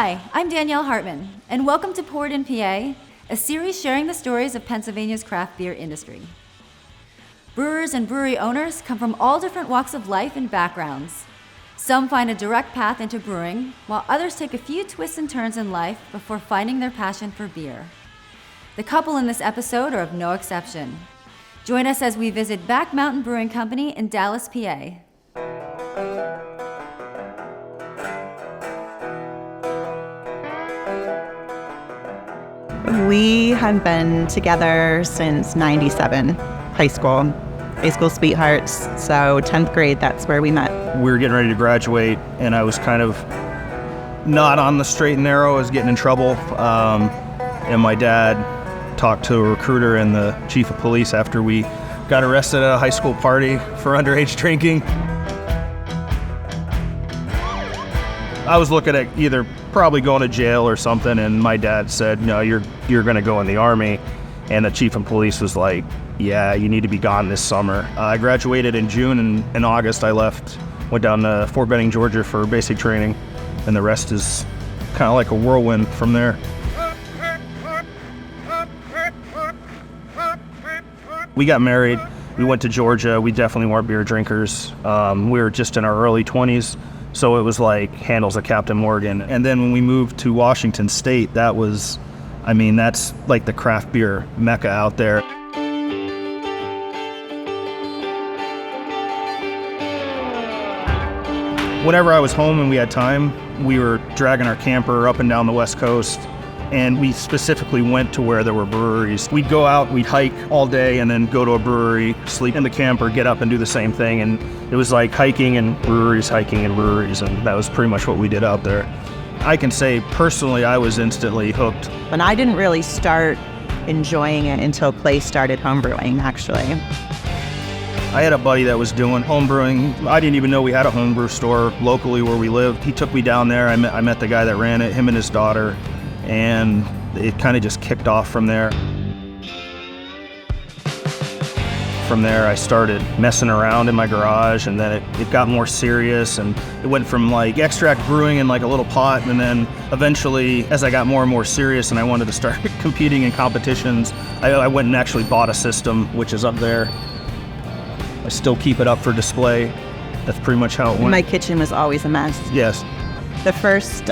Hi, I'm Danielle Hartman, and welcome to Poured in PA, a series sharing the stories of Pennsylvania's craft beer industry. Brewers and brewery owners come from all different walks of life and backgrounds. Some find a direct path into brewing, while others take a few twists and turns in life before finding their passion for beer. The couple in this episode are of no exception. Join us as we visit Back Mountain Brewing Company in Dallas, PA. We had been together since '97, high school sweethearts. So 10th grade, that's where we met. We were getting ready to graduate, and I was kind of not on the straight and narrow. I was getting in trouble, and my dad talked to a recruiter and the chief of police after we got arrested at a high school party for underage drinking. I was looking at either probably going to jail or something, and my dad said, no, you're going to go in the Army. And the chief of police was like, yeah, you need to be gone this summer. I graduated in June, and in August I left, went down to Fort Benning, Georgia for basic training, and the rest is kind of like a whirlwind from there. We got married, we went to Georgia, we definitely weren't beer drinkers. We were just in our early 20s. So it was like handles of Captain Morgan. And then when we moved to Washington State, that's like the craft beer mecca out there. Whenever I was home and we had time, we were dragging our camper up and down the West Coast. And we specifically went to where there were breweries. We'd go out, we'd hike all day and then go to a brewery, sleep in the camper, get up and do the same thing. And it was like hiking and breweries, and that was pretty much what we did out there. I can say personally, I was instantly hooked. And I didn't really start enjoying it until Clay started homebrewing, actually. I had a buddy that was doing homebrewing. I didn't even know we had a homebrew store locally where we lived. He took me down there. I met the guy that ran it, him and his daughter. And it kind of just kicked off from there. From there, I started messing around in my garage, and then it got more serious, and it went from like extract brewing in like a little pot, and then eventually, as I got more and more serious and I wanted to start competing in competitions, I went and actually bought a system, which is up there. I still keep it up for display. That's pretty much how it went. My kitchen was always a mess. Yes. The first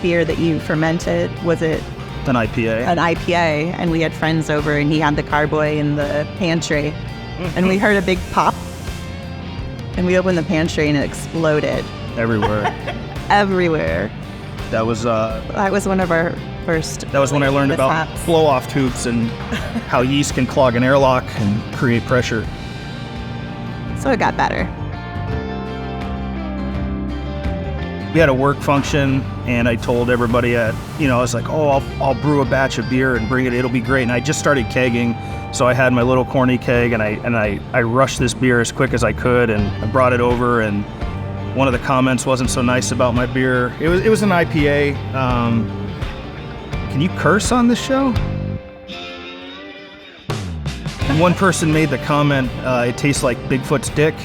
beer that you fermented, was it? An IPA. An IPA, and we had friends over, and he had the carboy in the pantry, and we heard a big pop, and we opened the pantry, and it exploded. Everywhere. Everywhere. That was one of our first. That was when I learned about blow-off tubes and how yeast can clog an airlock and create pressure. So it got better. We had a work function, and I told everybody I was like, I'll brew a batch of beer and bring it, it'll be great. And I just started kegging, so I had my little corny keg, and I rushed this beer as quick as I could, and I brought it over, and one of the comments wasn't so nice about my beer. It was an IPA. Can you curse on this show? And one person made the comment, it tastes like Bigfoot's dick,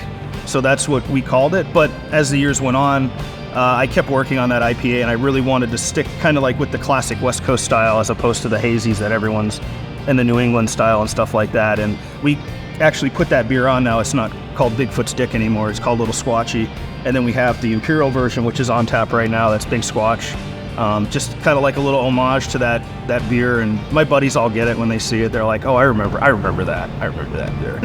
so that's what we called it. But as the years went on, I kept working on that IPA, and I really wanted to stick kind of like with the classic West Coast style as opposed to the hazies that everyone's in the New England style and stuff like that. And we actually put that beer on now. It's not called Bigfoot's Dick anymore. It's called Little Squatchy. And then we have the Imperial version, which is on tap right now. That's Big Squatch. Just kind of like a little homage to that beer. And my buddies all get it when they see it. They're like, oh, I remember that. I remember that beer.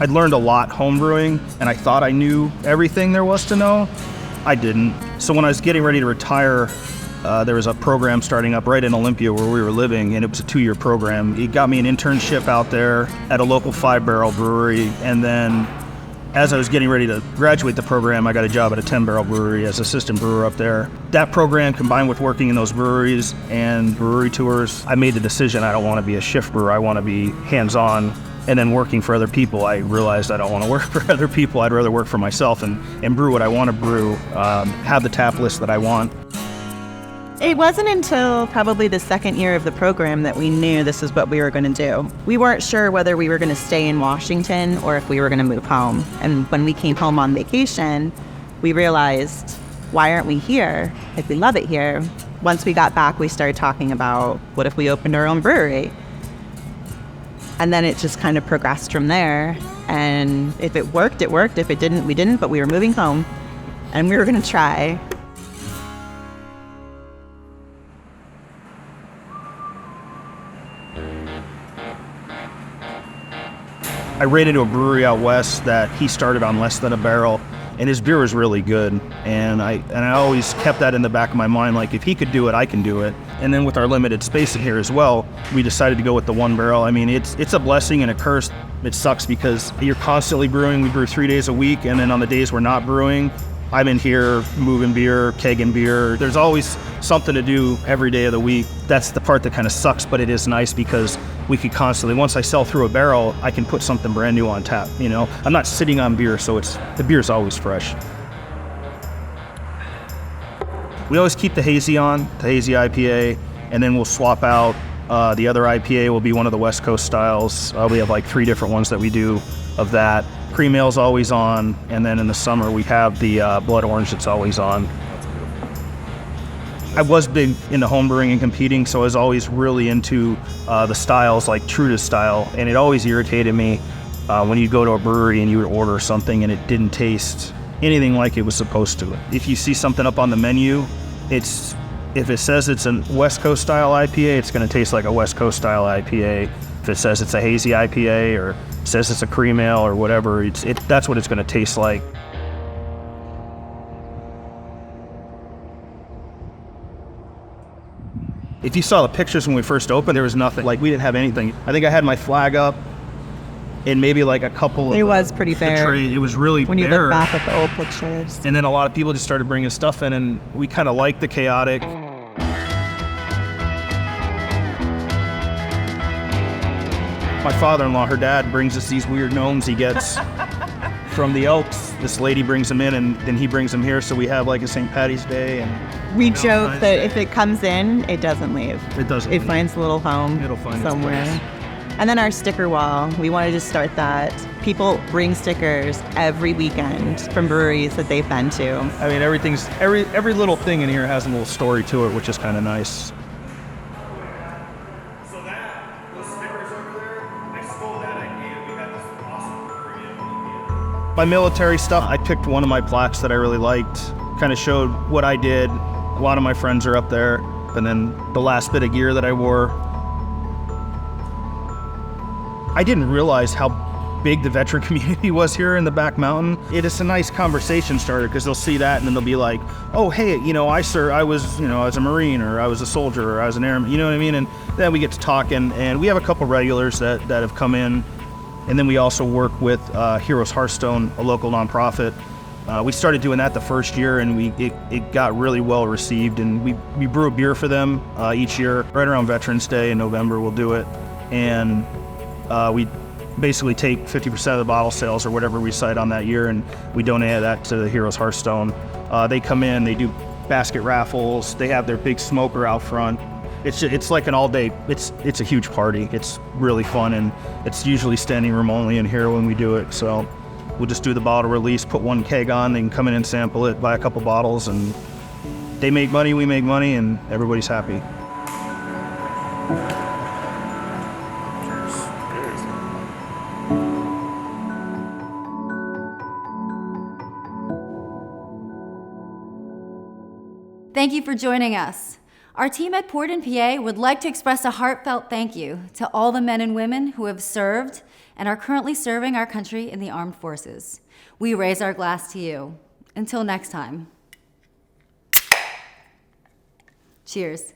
I'd learned a lot homebrewing, and I thought I knew everything there was to know. I didn't. So when I was getting ready to retire, there was a program starting up right in Olympia where we were living, and it was a 2-year program. It got me an internship out there at a local 5-barrel brewery, and then as I was getting ready to graduate the program, I got a job at a 10-barrel brewery as assistant brewer up there. That program, combined with working in those breweries and brewery tours, I made the decision I don't want to be a shift brewer. I want to be hands-on. And then working for other people, I realized I don't want to work for other people. I'd rather work for myself and brew what I want to brew, have the tap list that I want. It wasn't until probably the second year of the program that we knew this is what we were going to do. We weren't sure whether we were going to stay in Washington or if we were going to move home. And when we came home on vacation, we realized, why aren't we here? If we love it here. Once we got back, we started talking about, what if we opened our own brewery? And then it just kind of progressed from there. And if it worked, it worked. If it didn't, we didn't. But we were moving home, and we were going to try. I ran into a brewery out west that he started on less than a barrel, and his beer was really good. And I always kept that in the back of my mind, like, if he could do it, I can do it. And then with our limited space in here as well, we decided to go with the 1 barrel. I mean, it's a blessing and a curse. It sucks because you're constantly brewing. We brew 3 days a week, and then on the days we're not brewing, I'm in here moving beer, kegging beer. There's always something to do every day of the week. That's the part that kind of sucks, but it is nice because we could constantly, once I sell through a barrel, I can put something brand new on tap, you know? I'm not sitting on beer, so the beer's always fresh. We always keep the hazy on, the hazy IPA, and then we'll swap out. The other IPA will be one of the West Coast styles. We have like 3 different ones that we do of that. Cream ale's always on, and then in the summer we have the blood orange that's always on. I was big into homebrewing and competing, so I was always really into the styles, like true to style, and it always irritated me when you'd go to a brewery and you would order something and it didn't taste anything like it was supposed to. If you see something up on the menu, if it says it's a West Coast style IPA, it's going to taste like a West Coast style IPA. If it says it's a hazy IPA or says it's a cream ale or whatever, that's what it's going to taste like. If you saw the pictures when we first opened, there was nothing. Like, we didn't have anything. I think I had my flag up and maybe like a couple of It was pretty bare. It was really when you bare. look back at the old pictures. And then a lot of people just started bringing stuff in, and we kind of liked the chaotic. My father-in-law, her dad, brings us these weird gnomes he gets from the Elks. This lady brings them in, and then he brings them here, so we have like a St. Patty's Day. And we joke that if it comes in, it doesn't leave. It doesn't. It finds a little home. It'll find somewhere. Its place. And then our sticker wall, we wanted to start that. People bring stickers every weekend from breweries that they've been to. I mean, every little thing in here has a little story to it, which is kind of nice. My military stuff, I picked one of my plaques that I really liked, kind of showed what I did. A lot of my friends are up there. And then the last bit of gear that I wore. I didn't realize how big the veteran community was here in the Back Mountain. It is a nice conversation starter because they'll see that and then they'll be like, oh, hey, I was a Marine, or I was a soldier, or I was an airman, you know what I mean? And then we get to talking, and we have a couple regulars that have come in. And then we also work with Heroes Hearthstone, a local nonprofit. We started doing that the first year, and it got really well received. And we brew a beer for them each year. Right around Veterans Day in November, we'll do it. And we basically take 50% of the bottle sales or whatever we cite on that year, and we donate that to the Heroes Hearthstone. They come in, they do basket raffles. They have their big smoker out front. It's like an all-day, it's a huge party. It's really fun, and it's usually standing room only in here when we do it. So we'll just do the bottle release, put one keg on, they can come in and sample it, buy a couple bottles, and they make money, we make money, and everybody's happy. Thank you for joining us. Our team at Port in PA would like to express a heartfelt thank you to all the men and women who have served and are currently serving our country in the armed forces. We raise our glass to you. Until next time. Cheers.